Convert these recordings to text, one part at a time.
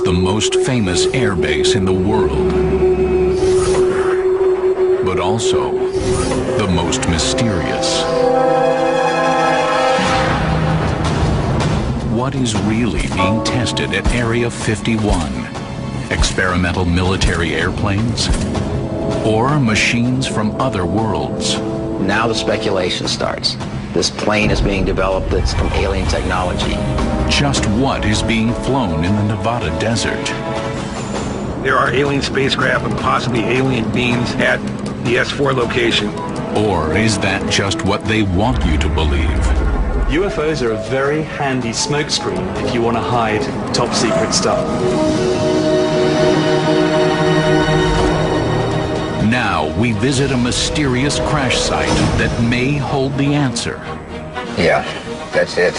the most famous air base in the world, but also the most mysterious. What is really being tested at Area 51? Experimental military airplanes? Or machines from other worlds? Now the speculation starts. This plane is being developed that's from alien technology. Just what is being flown in the Nevada desert? There are alien spacecraft and possibly alien beings at the S4 location. Or is that just what they want you to believe? UFOs are a very handy smokescreen if you want to hide top secret stuff. Now we visit a mysterious crash site that may hold the answer. Yeah, that's it.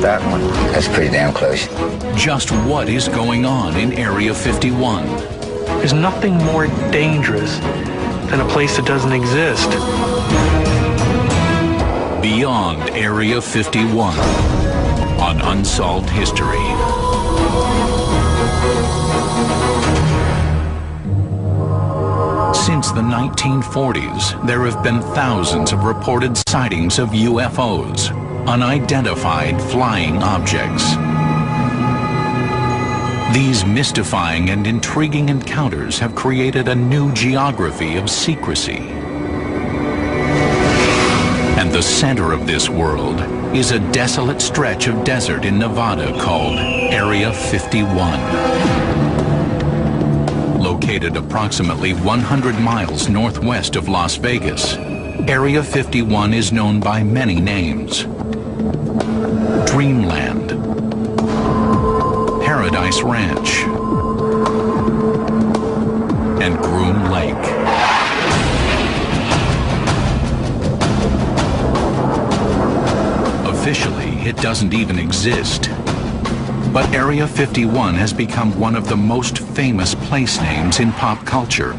That one. That's pretty damn close. Just what is going on in Area 51? There's nothing more dangerous than a place that doesn't exist. Beyond Area 51 on Unsolved History. Since the 1940s, there have been thousands of reported sightings of UFOs, unidentified flying objects. These mystifying and intriguing encounters have created a new geography of secrecy. And the center of this world is a desolate stretch of desert in Nevada called Area 51. Located approximately 100 miles northwest of Las Vegas, Area 51 is known by many names. Dreamland, Paradise Ranch, and Groom Lake. Officially, it doesn't even exist. But Area 51 has become one of the most famous place names in pop culture,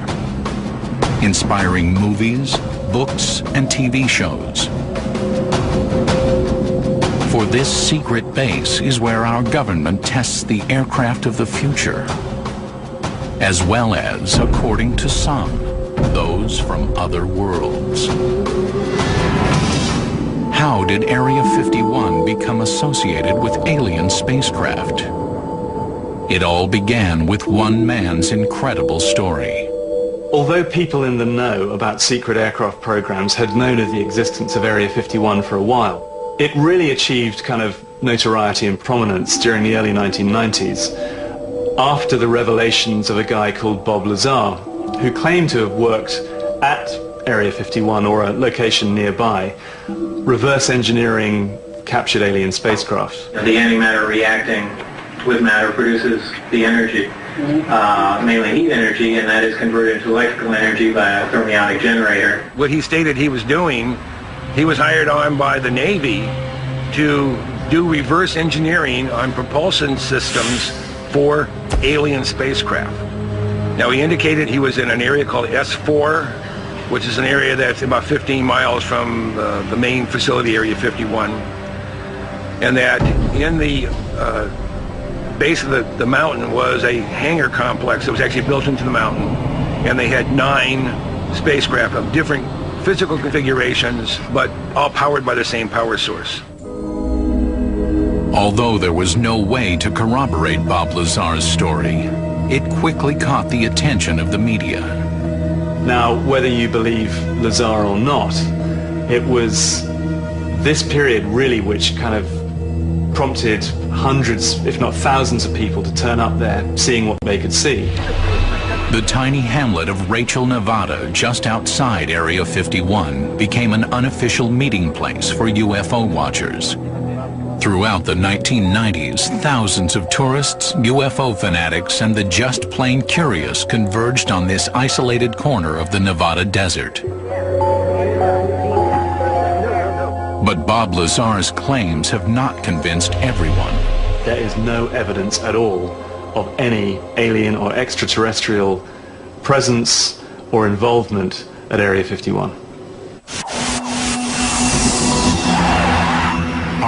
inspiring movies, books, and TV shows. For this secret base is where our government tests the aircraft of the future, as well as, according to some, those from other worlds. How did Area 51 become associated with alien spacecraft? It all began with one man's incredible story. Although people in the know about secret aircraft programs had known of the existence of Area 51 for a while, it really achieved kind of notoriety and prominence during the early 1990s after the revelations of a guy called Bob Lazar, who claimed to have worked at Area 51 or a location nearby, reverse engineering captured alien spacecraft. The antimatter reacting with matter produces the energy, mainly heat energy, and that is converted into electrical energy by a thermionic generator. What he stated he was doing, he was hired on by the Navy to do reverse engineering on propulsion systems for alien spacecraft. Now he indicated he was in an area called S4, which is an area that's about 15 miles from the main facility, Area 51. And that in the base of the mountain was a hangar complex that was actually built into the mountain. And they had 9 spacecraft of different physical configurations, but all powered by the same power source. Although there was no way to corroborate Bob Lazar's story, it quickly caught the attention of the media. Now, whether you believe Lazar or not, it was this period really which kind of prompted hundreds, if not thousands of people to turn up there, seeing what they could see. The tiny hamlet of Rachel, Nevada, just outside Area 51, became an unofficial meeting place for UFO watchers. Throughout the 1990s, thousands of tourists, UFO fanatics, and the just plain curious converged on this isolated corner of the Nevada desert. But Bob Lazar's claims have not convinced everyone. There is no evidence at all of any alien or extraterrestrial presence or involvement at Area 51.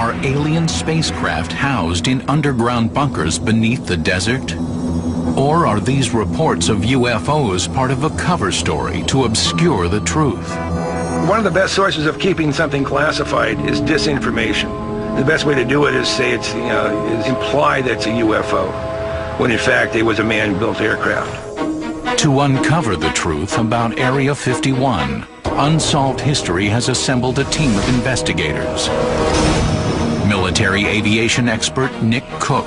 Are alien spacecraft housed in underground bunkers beneath the desert? Or are these reports of UFOs part of a cover story to obscure the truth? One of the best sources of keeping something classified is disinformation. The best way to do it is say it's, is imply that it's a UFO, when in fact it was a man-built aircraft. To uncover the truth about Area 51, Unsolved History has assembled a team of investigators. Military aviation expert Nick Cook,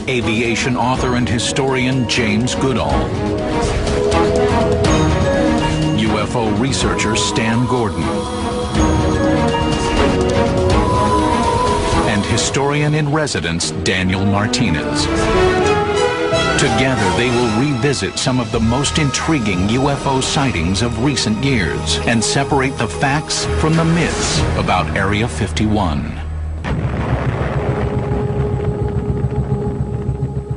aviation author and historian James Goodall, UFO researcher Stan Gordon, and historian-in-residence Daniel Martinez. Together, they will revisit some of the most intriguing UFO sightings of recent years and separate the facts from the myths about Area 51.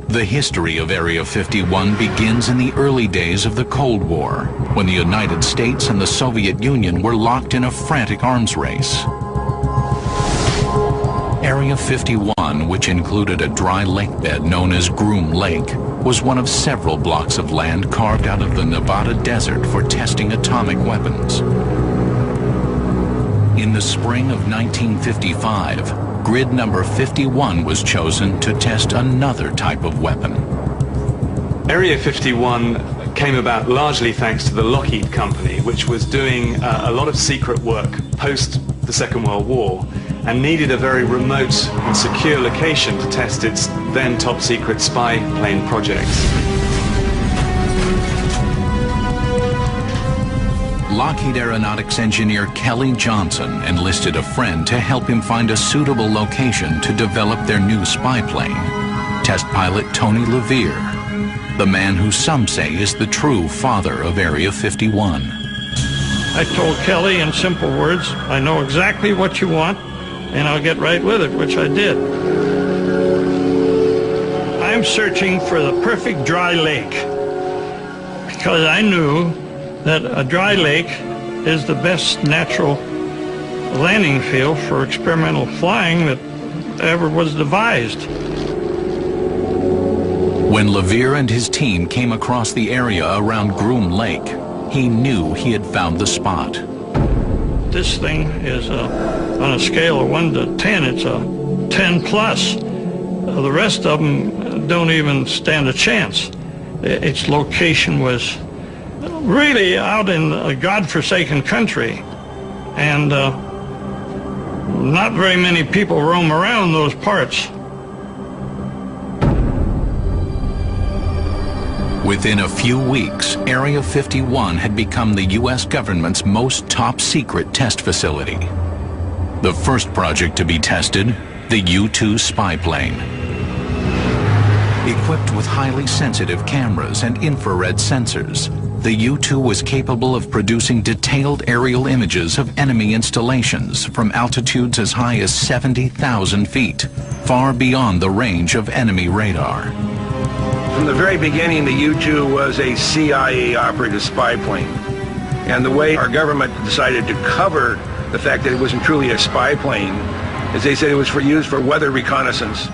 The history of Area 51 begins in the early days of the Cold War, when the United States and the Soviet Union were locked in a frantic arms race. Area 51, which included a dry lake bed known as Groom Lake, was one of several blocks of land carved out of the Nevada desert for testing atomic weapons. In the spring of 1955, grid number 51 was chosen to test another type of weapon. Area 51 came about largely thanks to the Lockheed Company, which was doing a lot of secret work post the Second World War and needed a very remote and secure location to test its then top-secret spy plane projects. Lockheed Aeronautics engineer Kelly Johnson enlisted a friend to help him find a suitable location to develop their new spy plane. Test pilot Tony LeVere, the man who some say is the true father of Area 51. I told Kelly in simple words, I know exactly what you want, and I'll get right with it, which I did. I'm searching for the perfect dry lake, because I knew that a dry lake is the best natural landing field for experimental flying that ever was devised. When LeVere and his team came across the area around Groom Lake, he knew he had found the spot. This thing is, on a scale of 1 to 10, it's a 10 plus. The rest of them don't even stand a chance. Its location was really out in a godforsaken country, and not very many people roam around those parts. Within a few weeks, Area 51 had become the U.S. government's most top-secret test facility. The first project to be tested, the U-2 spy plane. Equipped with highly sensitive cameras and infrared sensors, the U-2 was capable of producing detailed aerial images of enemy installations from altitudes as high as 70,000 feet, far beyond the range of enemy radar. From the very beginning, the U-2 was a CIA-operated spy plane. And the way our government decided to cover the fact that it wasn't truly a spy plane is they said it was used for weather reconnaissance.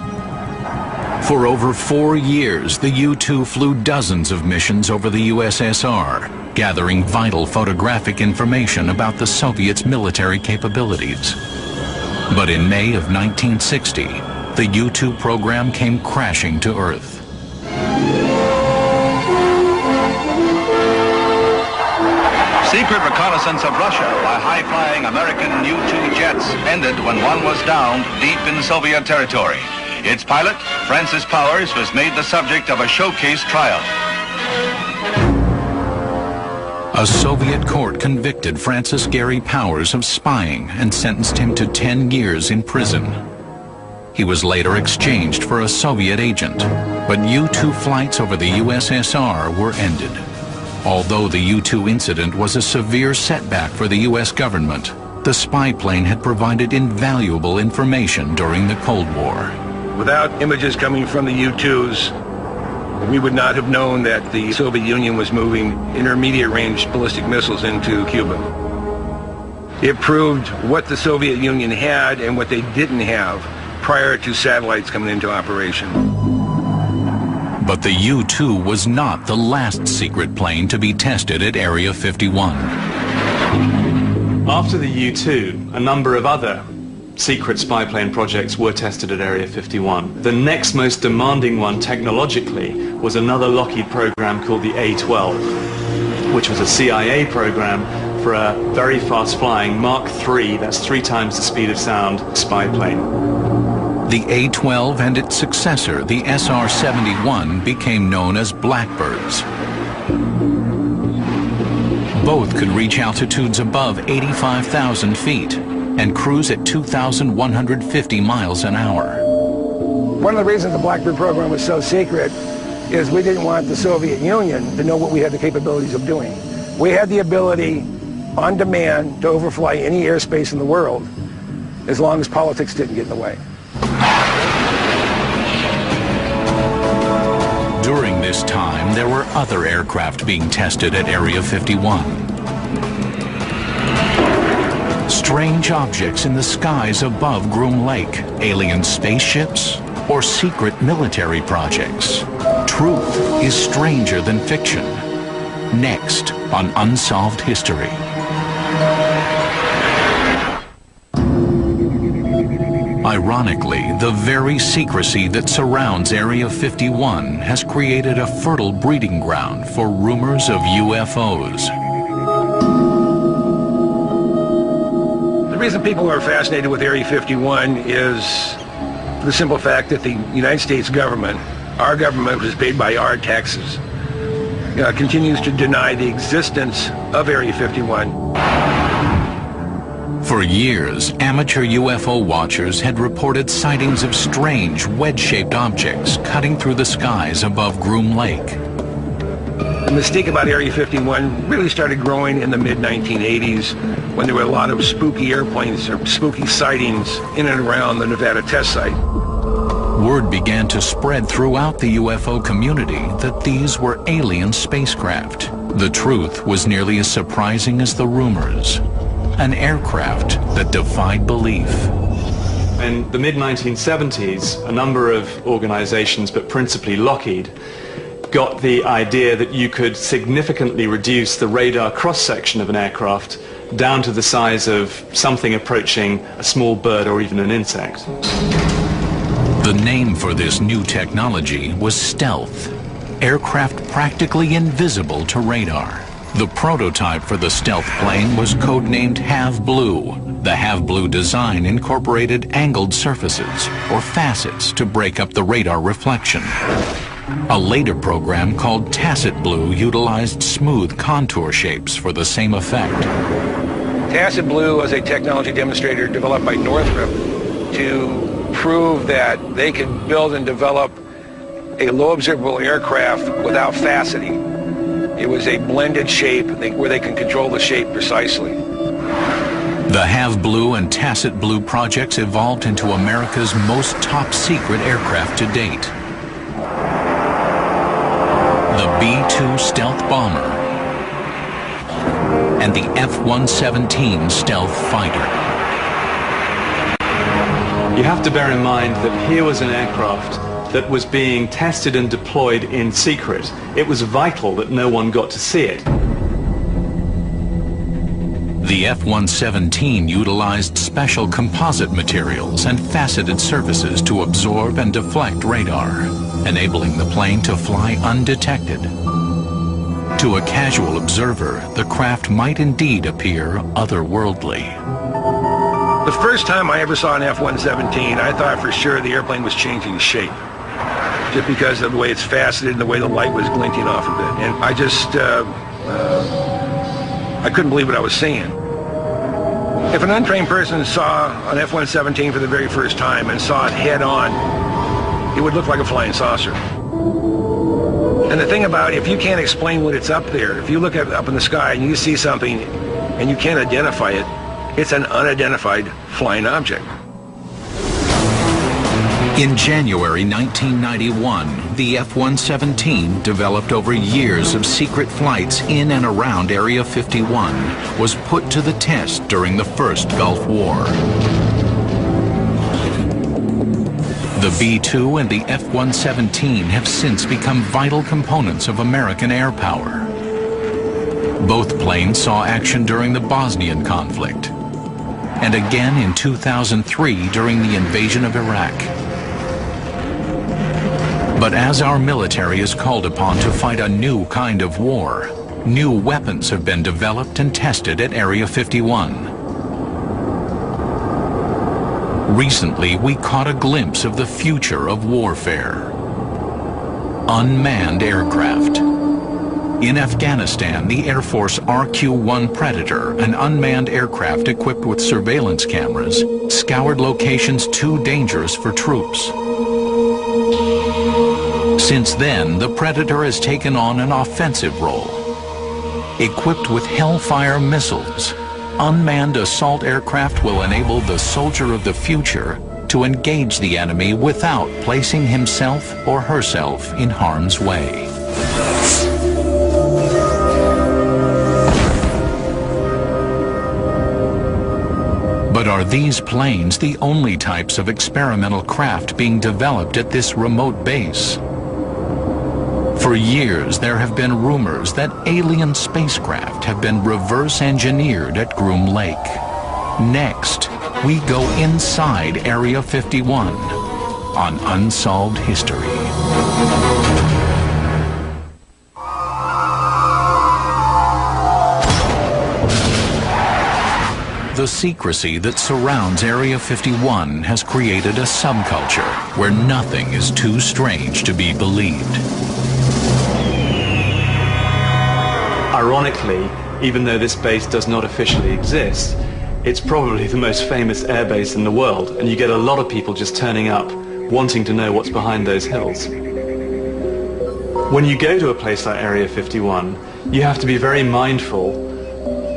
For over 4 years, the U-2 flew dozens of missions over the USSR, gathering vital photographic information about the Soviets' military capabilities. But in May of 1960, the U-2 program came crashing to Earth. Secret reconnaissance of Russia by high-flying American U-2 jets ended when one was downed deep in Soviet territory. Its pilot, Francis Powers, was made the subject of a showcase trial. A Soviet court convicted Francis Gary Powers of spying and sentenced him to 10 years in prison. He was later exchanged for a Soviet agent, but U-2 flights over the USSR were ended. Although the U-2 incident was a severe setback for the U.S. government, the spy plane had provided invaluable information during the Cold War. Without images coming from the U-2s, we would not have known that the Soviet Union was moving intermediate-range ballistic missiles into Cuba. It proved what the Soviet Union had and what they didn't have prior to satellites coming into operation. But the U-2 was not the last secret plane to be tested at Area 51. After the U-2, a number of other secret spy plane projects were tested at Area 51. The next most demanding one technologically was another Lockheed program called the A-12, which was a CIA program for a very fast-flying Mark III, that's 3 times the speed of sound, spy plane. The A-12 and its successor, the SR-71, became known as Blackbirds. Both could reach altitudes above 85,000 feet and cruise at 2,150 miles an hour. One of the reasons the Blackbird program was so secret is we didn't want the Soviet Union to know what we had the capabilities of doing. We had the ability, on demand, to overfly any airspace in the world as long as politics didn't get in the way. During this time, there were other aircraft being tested at Area 51. Strange objects in the skies above Groom Lake, alien spaceships, or secret military projects. Truth is stranger than fiction. Next on Unsolved History. Ironically, the very secrecy that surrounds Area 51 has created a fertile breeding ground for rumors of UFOs. The reason people are fascinated with Area 51 is the simple fact that the United States government, our government, which is paid by our taxes, continues to deny the existence of Area 51. For years, amateur UFO watchers had reported sightings of strange wedge-shaped objects cutting through the skies above Groom Lake. The mystique about Area 51 really started growing in the mid-1980s when there were a lot of spooky airplanes or spooky sightings in and around the Nevada test site. Word began to spread throughout the UFO community that these were alien spacecraft. The truth was nearly as surprising as the rumors. An aircraft that defied belief. In the mid-1970s, a number of organizations, but principally Lockheed, got the idea that you could significantly reduce the radar cross-section of an aircraft down to the size of something approaching a small bird or even an insect. The name for this new technology was stealth, aircraft practically invisible to radar. The prototype for the stealth plane was codenamed Have Blue. The Have Blue design incorporated angled surfaces, or facets, to break up the radar reflection. A later program called Tacit Blue utilized smooth contour shapes for the same effect. Tacit Blue was a technology demonstrator developed by Northrop to prove that they could build and develop a low observable aircraft without faceting. It was a blended shape where they can control the shape precisely. The Have Blue and Tacit Blue projects evolved into America's most top-secret aircraft to date. The B-2 stealth bomber and the F-117 stealth fighter. You have to bear in mind that here was an aircraft that was being tested and deployed in secret. It was vital that no one got to see it. The F-117 utilized special composite materials and faceted surfaces to absorb and deflect radar, enabling the plane to fly undetected. To a casual observer, the craft might indeed appear otherworldly. The first time I ever saw an F-117, I thought for sure the airplane was changing shape, just because of the way it's faceted and the way the light was glinting off of it. And I just, I couldn't believe what I was seeing. If an untrained person saw an F-117 for the very first time and saw it head on, it would look like a flying saucer. And the thing about, if you can't explain what it's up there, if you look up in the sky and you see something and you can't identify it, it's an unidentified flying object. In January 1991, the F-117, developed over years of secret flights in and around Area 51, was put to the test during the First Gulf War. The B-2 and the F-117 have since become vital components of American air power. Both planes saw action during the Bosnian conflict, and again in 2003 during the invasion of Iraq. But as our military is called upon to fight a new kind of war, new weapons have been developed and tested at Area 51. Recently, we caught a glimpse of the future of warfare. Unmanned aircraft. In Afghanistan, the Air Force RQ-1 Predator, an unmanned aircraft equipped with surveillance cameras, scoured locations too dangerous for troops. Since then, the Predator has taken on an offensive role. Equipped with Hellfire missiles, unmanned assault aircraft will enable the soldier of the future to engage the enemy without placing himself or herself in harm's way. But are these planes the only types of experimental craft being developed at this remote base? For years, there have been rumors that alien spacecraft have been reverse engineered at Groom Lake. Next, we go inside Area 51 on Unsolved History. The secrecy that surrounds Area 51 has created a subculture where nothing is too strange to be believed. Ironically, even though this base does not officially exist, it's probably the most famous airbase in the world, and you get a lot of people just turning up, wanting to know what's behind those hills. When you go to a place like Area 51, you have to be very mindful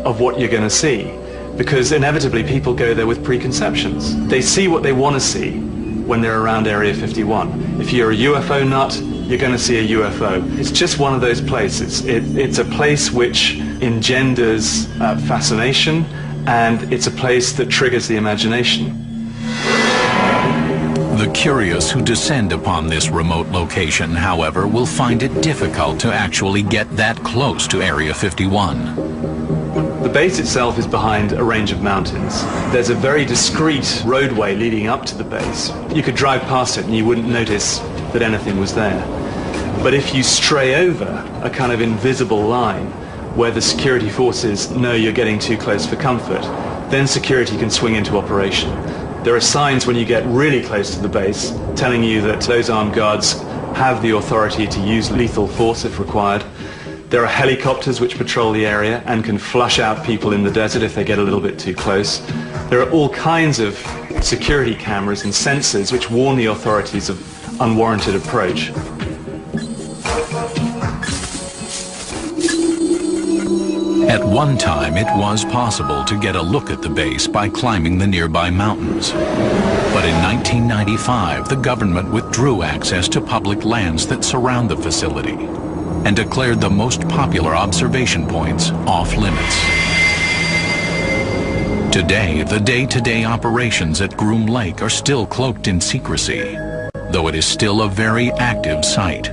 of what you're going to see, because inevitably people go there with preconceptions. They see what they want to see when they're around Area 51. If you're a UFO nut, you're going to see a UFO. It's just one of those places. It's a place which engenders fascination, and it's a place that triggers the imagination. The curious who descend upon this remote location, however, will find it difficult to actually get that close to Area 51. The base itself is behind a range of mountains. There's a very discreet roadway leading up to the base. You could drive past it and you wouldn't notice that anything was there. But if you stray over a kind of invisible line where the security forces know you're getting too close for comfort, then security can swing into operation. There are signs when you get really close to the base telling you that those armed guards have the authority to use lethal force if required. There are helicopters which patrol the area and can flush out people in the desert if they get a little bit too close. There are all kinds of security cameras and sensors which warn the authorities of unwarranted approach. At one time, it was possible to get a look at the base by climbing the nearby mountains. But in 1995, the government withdrew access to public lands that surround the facility and declared the most popular observation points off limits. Today, the day-to-day operations at Groom Lake are still cloaked in secrecy, though it is still a very active site.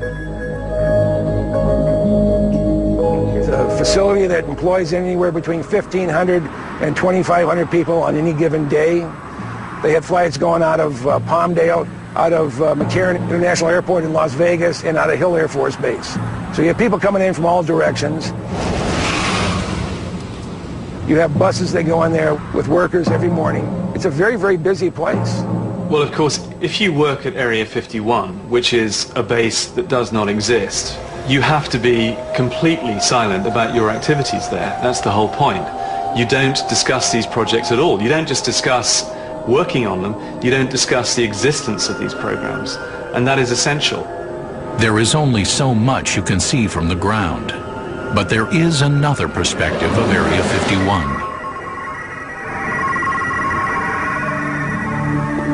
It's a facility that employs anywhere between 1,500 and 2,500 people on any given day. They had flights going out of Palmdale, out of McCarran International Airport in Las Vegas, and out of Hill Air Force Base. So you have people coming in from all directions. You have buses that go in there with workers every morning. It's a very, very busy place. Well, of course, if you work at Area 51, which is a base that does not exist, you have to be completely silent about your activities there. That's the whole point. You don't discuss these projects at all. You don't just discuss working on them, you don't discuss the existence of these programs, and that is essential. There is only so much you can see from the ground, but there is another perspective of Area 51.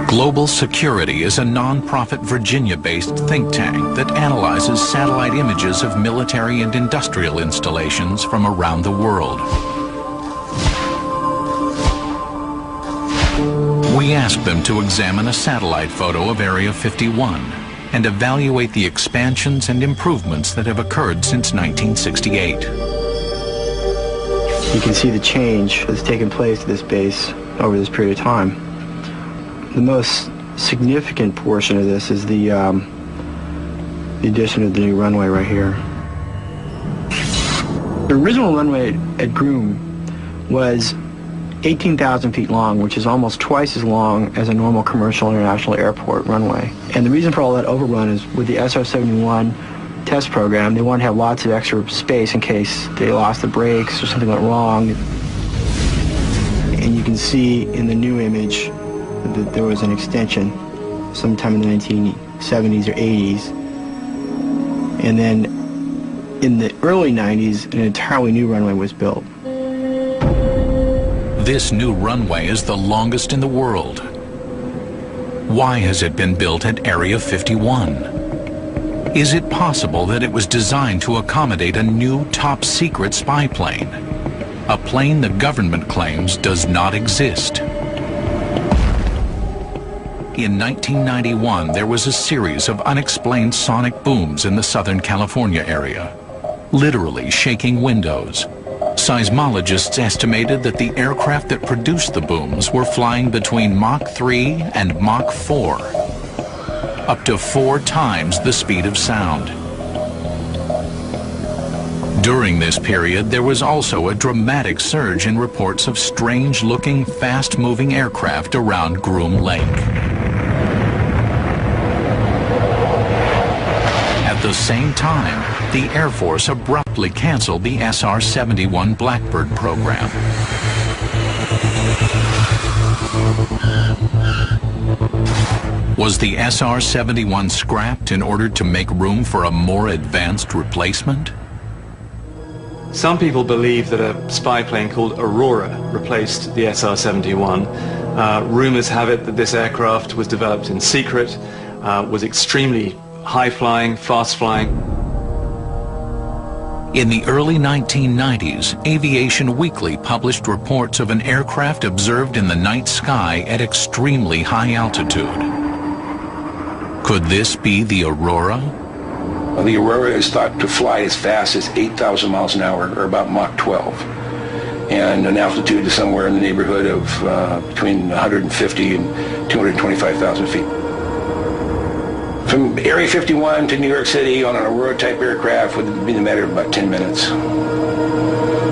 Global Security is a non-profit Virginia-based think tank that analyzes satellite images of military and industrial installations from around the world. We asked them to examine a satellite photo of Area 51 and evaluate the expansions and improvements that have occurred since 1968. You can see the change that's taken place at this base over this period of time. The most significant portion of this is the addition of the new runway right here. The original runway at Groom was 18,000 feet long, which is almost twice as long as a normal commercial international airport runway. And the reason for all that overrun is with the SR-71 test program, they wanted to have lots of extra space in case they lost the brakes or something went wrong. And you can see in the new image that there was an extension sometime in the 1970s or 80s. And then in the early 90s, an entirely new runway was built. This new runway is the longest in the world. Why has it been built at Area 51? Is it possible that it was designed to accommodate a new top-secret spy plane? A plane the government claims does not exist. In 1991, there was a series of unexplained sonic booms in the Southern California area, literally shaking windows. Seismologists estimated that the aircraft that produced the booms were flying between Mach 3 and Mach 4, up to 4 times the speed of sound. During this period, there was also a dramatic surge in reports of strange-looking, fast-moving aircraft around Groom Lake. At the same time, the Air Force abruptly canceled the SR-71 Blackbird program. Was the SR-71 scrapped in order to make room for a more advanced replacement? Some people believe that a spy plane called Aurora replaced the SR-71. Rumors have it that this aircraft was developed in secret, was extremely high-flying, fast-flying. In the early 1990s, Aviation Weekly published reports of an aircraft observed in the night sky at extremely high altitude. Could this be the Aurora? The Aurora is thought to fly as fast as 8,000 miles an hour, or about Mach 12, and an altitude is somewhere in the neighborhood of between 150 and 225,000 feet. From Area 51 to New York City on an Aurora-type aircraft would be in a matter of about 10 minutes.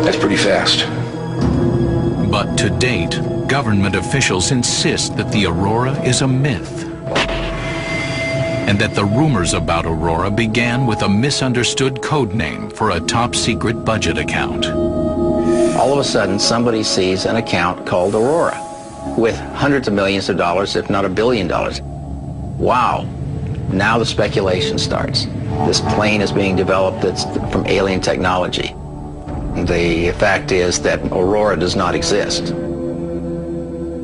That's pretty fast. But to date, government officials insist that the Aurora is a myth, and that the rumors about Aurora began with a misunderstood code name for a top-secret budget account. All of a sudden, somebody sees an account called Aurora with hundreds of millions of dollars, if not $1 billion. Wow. Now the speculation starts. This plane is being developed that's from alien technology. The fact is that Aurora does not exist.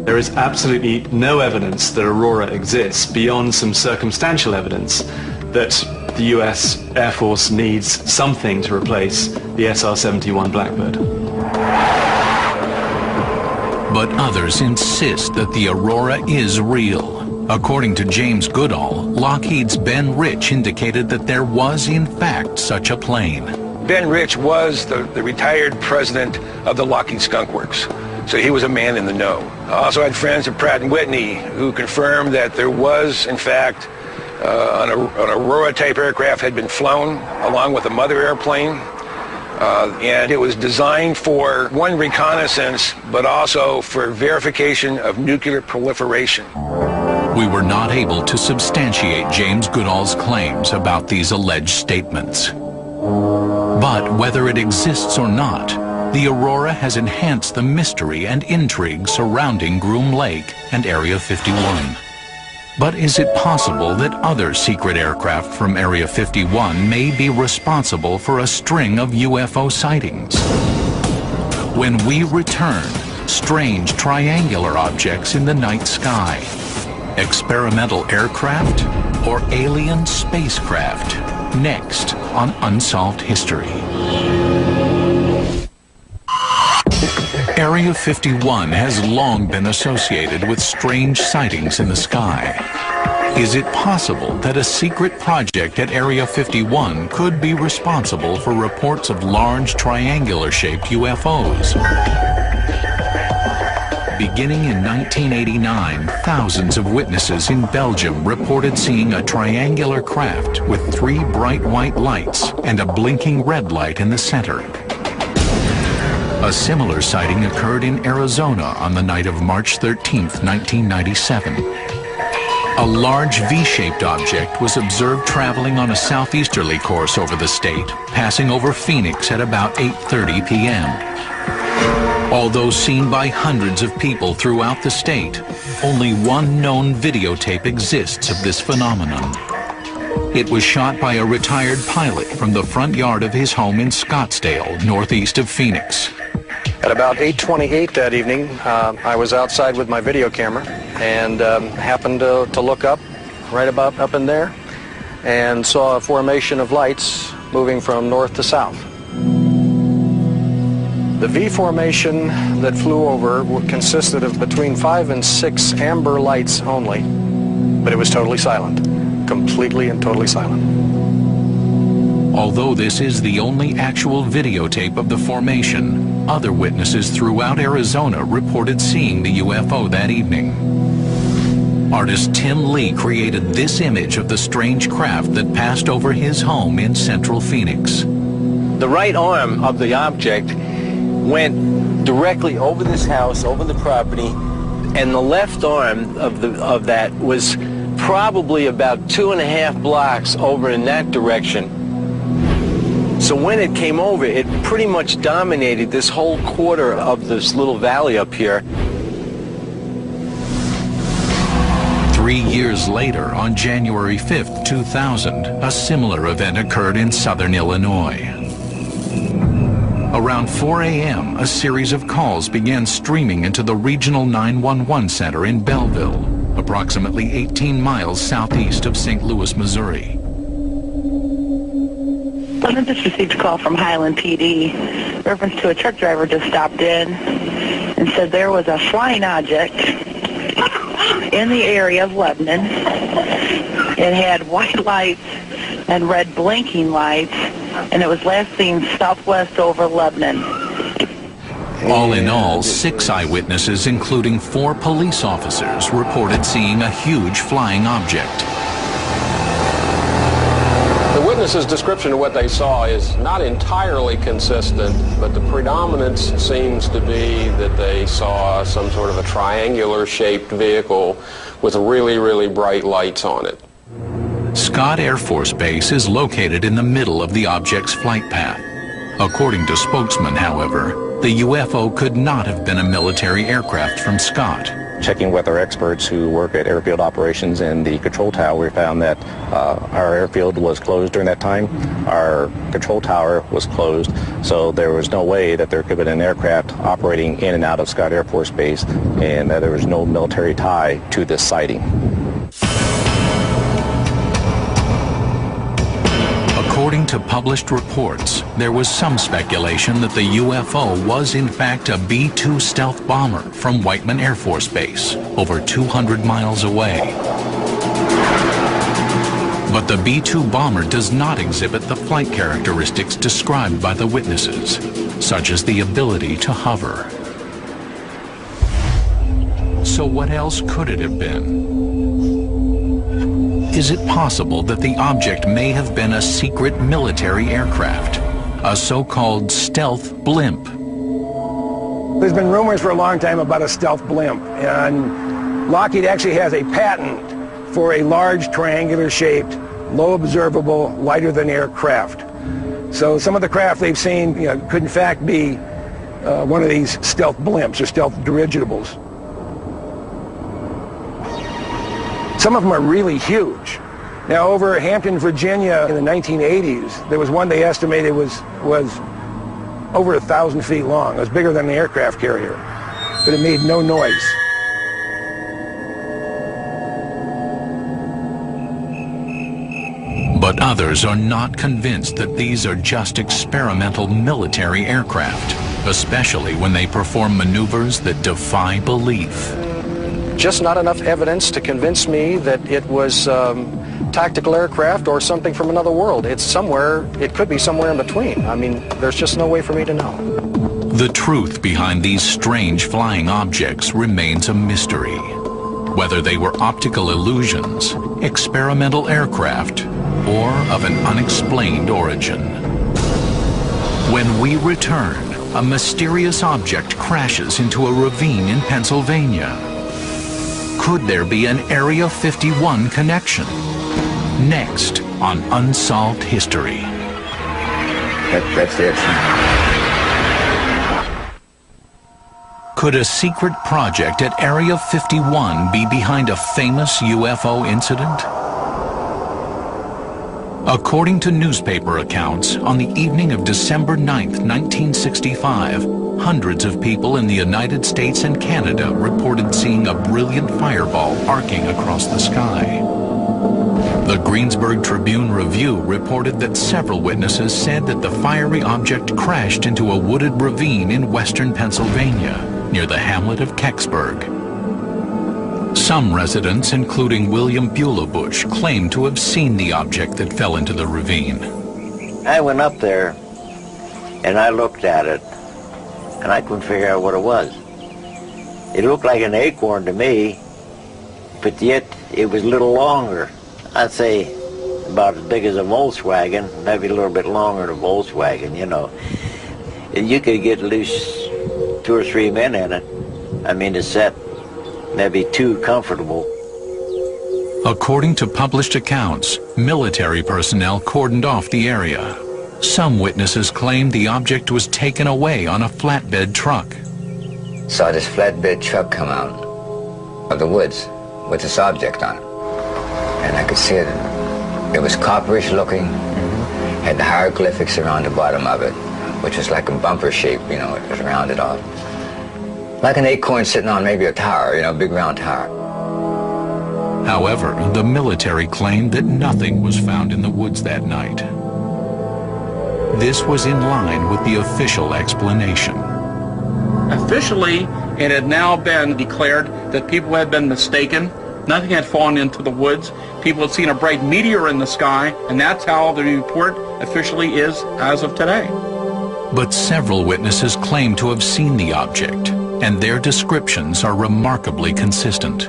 There is absolutely no evidence that Aurora exists beyond some circumstantial evidence that the US Air Force needs something to replace the SR-71 Blackbird. But others insist that the Aurora is real. According to James Goodall, Lockheed's Ben Rich indicated that there was in fact such a plane. Ben Rich was the retired president of the Lockheed Skunk Works, so he was a man in the know. I also had friends at Pratt & Whitney who confirmed that there was, in fact, an Aurora-type aircraft had been flown along with a mother airplane, and it was designed for, one, reconnaissance, but also for verification of nuclear proliferation. We were not able to substantiate James Goodall's claims about these alleged statements. But whether it exists or not, the Aurora has enhanced the mystery and intrigue surrounding Groom Lake and Area 51. But is it possible that other secret aircraft from Area 51 may be responsible for a string of UFO sightings? When we return, strange triangular objects in the night sky. Experimental aircraft or alien spacecraft? Next on Unsolved History. Area 51 has long been associated with strange sightings in the sky. Is it possible that a secret project at Area 51 could be responsible for reports of large triangular-shaped UFOs? Beginning in 1989, thousands of witnesses in Belgium reported seeing a triangular craft with 3 bright white lights and a blinking red light in the center. A similar sighting occurred in Arizona on the night of March 13, 1997. A large V-shaped object was observed traveling on a southeasterly course over the state, passing over Phoenix at about 8:30 p.m. Although seen by hundreds of people throughout the state, only one known videotape exists of this phenomenon. It was shot by a retired pilot from the front yard of his home in Scottsdale, northeast of Phoenix. At about 8:28 that evening, I was outside with my video camera and happened to look up, right about up in there, and saw a formation of lights moving from north to south. The V formation that flew over consisted of between 5 and 6 amber lights only, but it was totally silent, completely and totally silent. Although this is the only actual videotape of the formation, other witnesses throughout Arizona reported seeing the UFO that evening. Artist Tim Lee created this image of the strange craft that passed over his home in central Phoenix. The right arm of the object went directly over this house, over the property, and the left arm of that was probably about 2.5 blocks over in that direction. So when it came over, it pretty much dominated this whole quarter of this little valley up here. 3 years later, on January 5th, 2000, a similar event occurred in southern Illinois. Around 4 a.m., a series of calls began streaming into the regional 911 center in Belleville, approximately 18 miles southeast of St. Louis, Missouri. I just received a call from Highland PD. Reference to a truck driver just stopped in and said there was a flying object in the area of Lebanon. It had white lights and red blinking lights, and it was last seen southwest over Lebanon. All in all, 6 eyewitnesses, including 4 police officers, reported seeing a huge flying object. The witnesses' description of what they saw is not entirely consistent, but the predominance seems to be that they saw some sort of a triangular-shaped vehicle with really, really bright lights on it. Scott Air Force Base is located in the middle of the object's flight path. According to spokesman, however, the UFO could not have been a military aircraft from Scott. Checking with our experts who work at airfield operations in the control tower, we found that our airfield was closed during that time. Our control tower was closed, so there was no way that there could have been an aircraft operating in and out of Scott Air Force Base, and there was no military tie to this sighting. According to published reports, there was some speculation that the UFO was in fact a B-2 stealth bomber from Whiteman Air Force Base, over 200 miles away. But the B-2 bomber does not exhibit the flight characteristics described by the witnesses, such as the ability to hover. So what else could it have been? Is it possible that the object may have been a secret military aircraft, a so-called stealth blimp? There's been rumors for a long time about a stealth blimp, and Lockheed actually has a patent for a large triangular-shaped, low-observable, lighter-than-air craft. So some of the craft they've seen, could in fact be one of these stealth blimps or stealth dirigibles. Some of them are really huge. Now, over Hampton, Virginia, in the 1980s, there was one they estimated was over 1,000 feet long. It was bigger than an aircraft carrier, but it made no noise. But others are not convinced that these are just experimental military aircraft, especially when they perform maneuvers that defy belief. Just not enough evidence to convince me that it was tactical aircraft or something from another world. It's somewhere, it could be somewhere in between. I mean, there's just no way for me to know. The truth behind these strange flying objects remains a mystery. Whether they were optical illusions, experimental aircraft, or of an unexplained origin. When we return, a mysterious object crashes into a ravine in Pennsylvania. Could there be an Area 51 connection? Next on Unsolved History. That's it. Could a secret project at Area 51 be behind a famous UFO incident? According to newspaper accounts, on the evening of December 9th, 1965, hundreds of people in the United States and Canada reported seeing a brilliant fireball arcing across the sky. The Greensburg Tribune-Review reported that several witnesses said that the fiery object crashed into a wooded ravine in western Pennsylvania, near the hamlet of Kecksburg. Some residents, including William Bulebush, claimed to have seen the object that fell into the ravine. I went up there and I looked at it and I couldn't figure out what it was. It looked like an acorn to me, but yet it was a little longer. I'd say about as big as a Volkswagen, maybe a little bit longer than a Volkswagen, you know. You could get at least 2 or 3 men in it. I mean, the set maybe too comfortable. According to published accounts, military personnel cordoned off the area. Some witnesses claimed the object was taken away on a flatbed truck. Saw this flatbed truck come out of the woods with this object on it. And I could see it. It was copperish looking, had the hieroglyphics around the bottom of it, which was like a bumper shape, you know, it was rounded off. Like an acorn sitting on maybe a tower, you know, a big round tower. However, the military claimed that nothing was found in the woods that night. This was in line with the official explanation. Officially, it had now been declared that people had been mistaken. Nothing had fallen into the woods. People had seen a bright meteor in the sky, and that's how the report officially is as of today. But several witnesses claim to have seen the object, and their descriptions are remarkably consistent.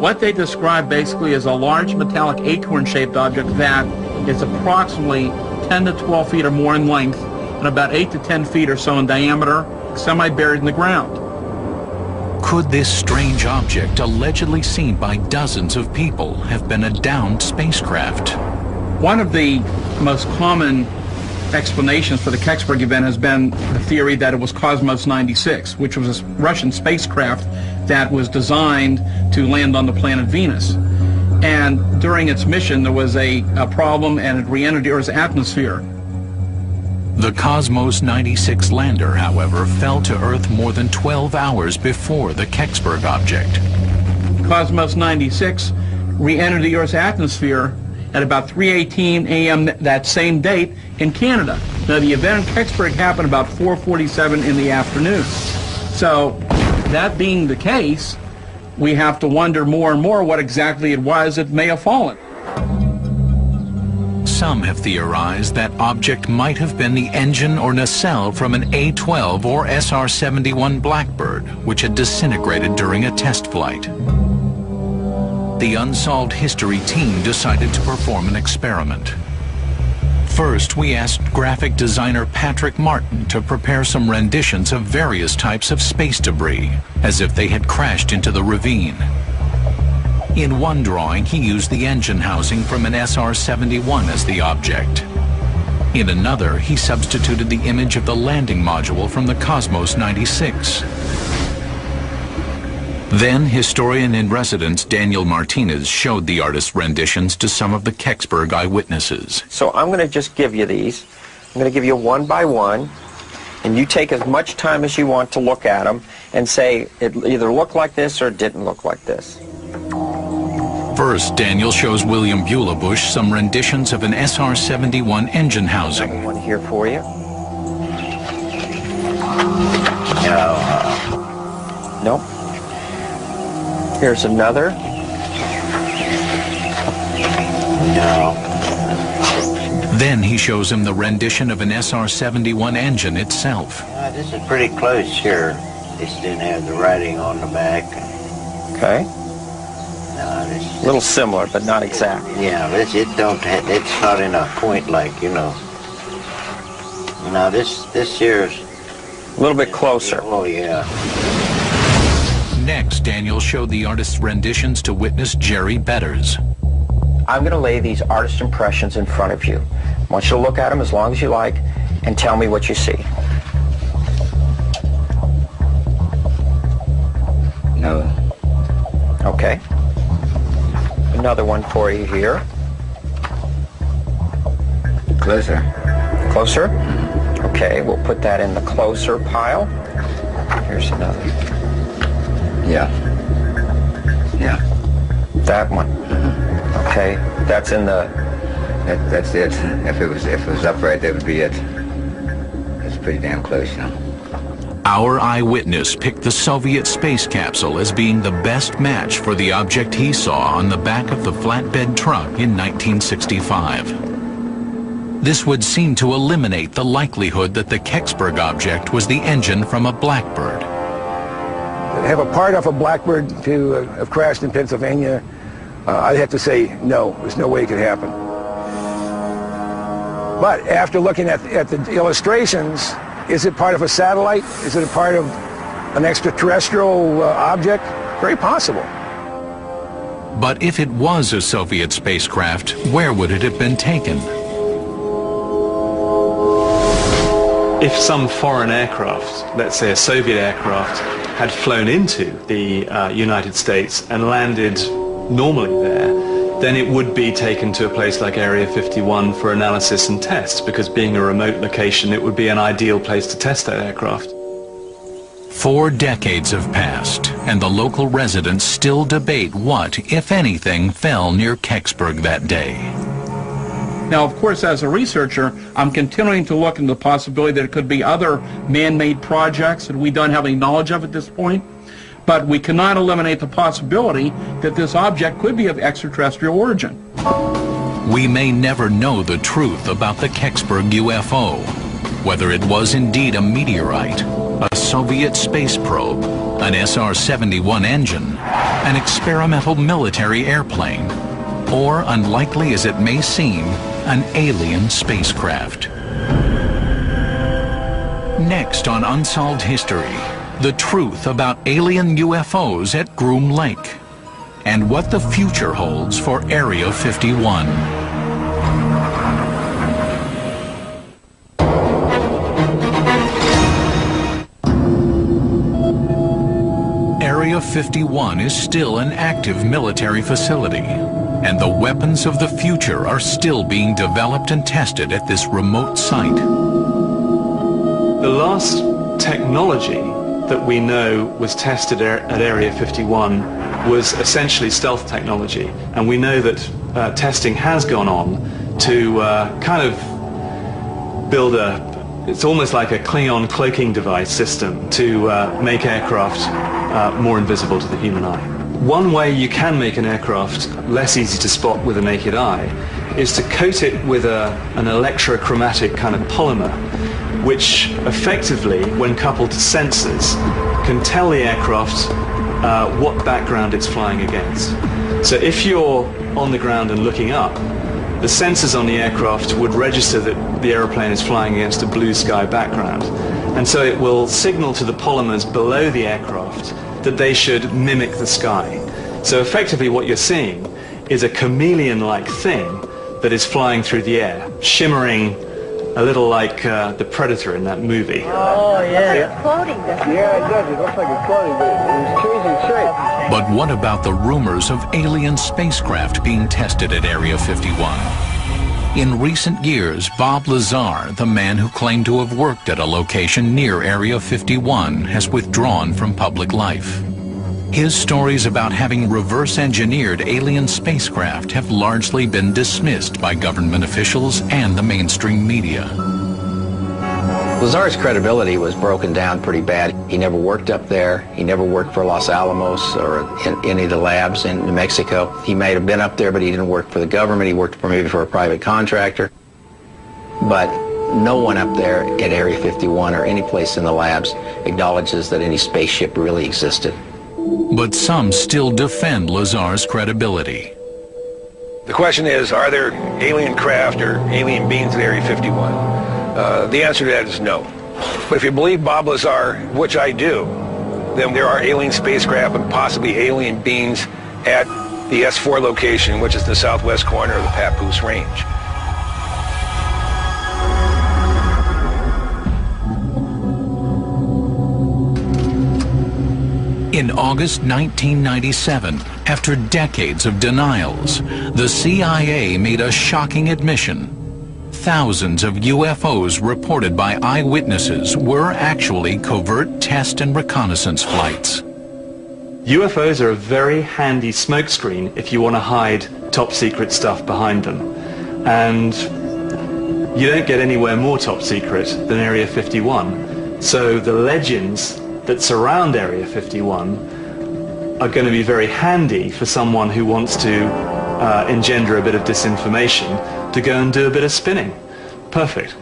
What they describe basically is a large metallic acorn-shaped object that is approximately 10 to 12 feet or more in length and about 8 to 10 feet or so in diameter, semi-buried in the ground. Could this strange object, allegedly seen by dozens of people, have been a downed spacecraft? One of the most common explanations for the Kecksburg event has been the theory that it was Cosmos 96, which was a Russian spacecraft that was designed to land on the planet Venus. And during its mission, there was a problem and it re-entered the Earth's atmosphere. The Cosmos 96 lander, however, fell to Earth more than 12 hours before the Kecksburg object. Cosmos 96 re-entered the Earth's atmosphere at about 3:18 a.m. that same date in Canada. Now, the event in Kecksburg happened about 4:47 in the afternoon. So, that being the case, we have to wonder more and more what exactly it was that may have fallen. Some have theorized that object might have been the engine or nacelle from an A-12 or SR-71 Blackbird, which had disintegrated during a test flight. The Unsolved History team decided to perform an experiment. First, we asked graphic designer Patrick Martin to prepare some renditions of various types of space debris, as if they had crashed into the ravine. In one drawing, he used the engine housing from an SR-71 as the object. In another, he substituted the image of the landing module from the Cosmos 96. Then, historian-in-residence Daniel Martinez showed the artist's renditions to some of the Kecksburg eyewitnesses. So I'm going to just give you these. I'm going to give you one by one, and you take as much time as you want to look at them and say it either looked like this or it didn't look like this. First, Daniel shows William Bush some renditions of an SR-71 engine housing. One here for you. Nope. Here's another. No. Then he shows him the rendition of an SR-71 engine itself. This is pretty close here. This didn't have the writing on the back. Okay. No, this a little similar, but not exact. Yeah, but it's not in a point like, you know. Now this here's a little bit closer. Oh yeah. Next, Daniel showed the artist's renditions to witness Jerry Betters. I'm going to lay these artist impressions in front of you. I want you to look at them as long as you like and tell me what you see. No. Okay. Another one for you here. Closer. Closer? Okay, we'll put that in the closer pile. Here's another. Yeah. Yeah. That one. Okay, that's in the... That's it. If it was upright, that would be it. It's pretty damn close, you know. Our eyewitness picked the Soviet space capsule as being the best match for the object he saw on the back of the flatbed truck in 1965. This would seem to eliminate the likelihood that the Kecksburg object was the engine from a Blackbird. Have a part off a Blackbird to have crashed in Pennsylvania, I'd have to say no, there's no way it could happen. But after looking at the illustrations, is it part of a satellite? Is it a part of an extraterrestrial object? Very possible. But if it was a Soviet spacecraft, where would it have been taken? If some foreign aircraft, let's say a Soviet aircraft, had flown into the United States and landed normally there, then it would be taken to a place like Area 51 for analysis and tests, because being a remote location, it would be an ideal place to test that aircraft. 4 decades have passed, and the local residents still debate what, if anything, fell near Kecksburg that day. Now, of course, as a researcher, I'm continuing to look into the possibility that it could be other man-made projects that we don't have any knowledge of at this point. But we cannot eliminate the possibility that this object could be of extraterrestrial origin. We may never know the truth about the Kecksburg UFO, whether it was indeed a meteorite, a Soviet space probe, an SR-71 engine, an experimental military airplane, or, unlikely as it may seem, an alien spacecraft. Next on Unsolved History, the truth about alien UFOs at Groom Lake, and what the future holds for Area 51. Area 51 is still an active military facility, and the weapons of the future are still being developed and tested at this remote site. The last technology that we know was tested at Area 51 was essentially stealth technology, and we know that testing has gone on to kind of build it's almost like a Klingon cloaking device system to make aircraft more invisible to the human eye. One way you can make an aircraft less easy to spot with the naked eye is to coat it with an electrochromatic kind of polymer, which effectively, when coupled to sensors, can tell the aircraft what background it's flying against. So if you're on the ground and looking up, the sensors on the aircraft would register that the aeroplane is flying against a blue sky background. And so it will signal to the polymers below the aircraft that they should mimic the sky. So effectively what you're seeing is a chameleon-like thing that is flying through the air, shimmering a little like the Predator in that movie. Oh, yeah. It's floating, doesn't it? Yeah, it does. It looks like it's floating, but it's changing shape. But what about the rumors of alien spacecraft being tested at Area 51? In recent years, Bob Lazar, the man who claimed to have worked at a location near Area 51, has withdrawn from public life. His stories about having reverse-engineered alien spacecraft have largely been dismissed by government officials and the mainstream media. Lazar's credibility was broken down pretty bad. He never worked up there. He never worked for Los Alamos or in any of the labs in New Mexico. He may have been up there, but he didn't work for the government. He worked maybe for a private contractor. But no one up there at Area 51 or any place in the labs acknowledges that any spaceship really existed. But some still defend Lazar's credibility. The question is, are there alien craft or alien beings at Area 51? The answer to that is no. But if you believe Bob Lazar, which I do, then there are alien spacecraft and possibly alien beings at the S4 location, which is the southwest corner of the Papoose Range. In August 1997, after decades of denials, the CIA made a shocking admission. Thousands of UFOs reported by eyewitnesses were actually covert test and reconnaissance flights. UFOs are a very handy smokescreen if you want to hide top secret stuff behind them. And you don't get anywhere more top secret than Area 51. So the legends that surround Area 51 are going to be very handy for someone who wants to engender a bit of disinformation to go and do a bit of spinning. Perfect.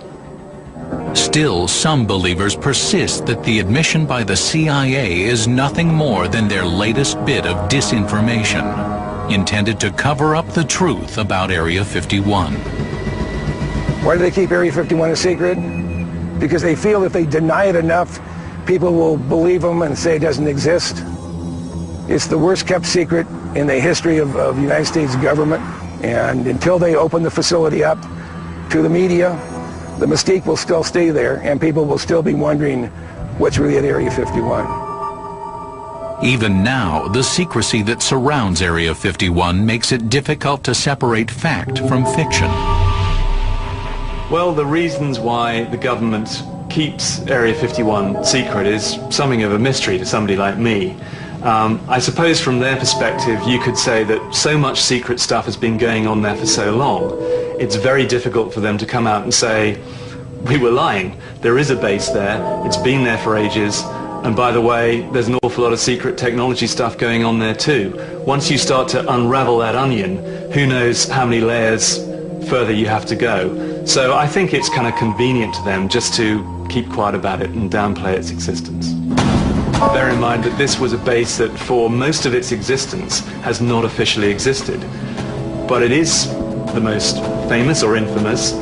Still, some believers persist that the admission by the CIA is nothing more than their latest bit of disinformation, intended to cover up the truth about Area 51. Why do they keep Area 51 a secret? Because they feel if they deny it enough, people will believe them and say it doesn't exist. It's the worst kept secret in the history of the United States government. And until they open the facility up to the media, the mystique will still stay there and people will still be wondering what's really at Area 51. Even now, the secrecy that surrounds Area 51 makes it difficult to separate fact from fiction. Well, the reasons why the government keeps Area 51 secret is something of a mystery to somebody like me. I suppose from their perspective you could say that so much secret stuff has been going on there for so long, it's very difficult for them to come out and say, we were lying, there is a base there, it's been there for ages, and by the way, there's an awful lot of secret technology stuff going on there too. Once you start to unravel that onion, who knows how many layers further you have to go. So I think it's kind of convenient to them just to keep quiet about it and downplay its existence. Bear in mind that this was a base that for most of its existence has not officially existed. But it is the most famous or infamous,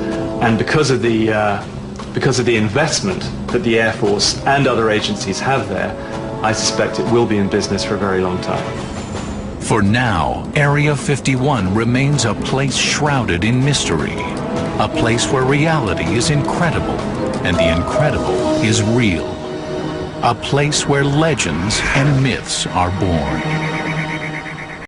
and because of the investment that the Air Force and other agencies have there, I suspect it will be in business for a very long time. For now, Area 51 remains a place shrouded in mystery, a place where reality is incredible and the incredible is real. A place where legends and myths are born.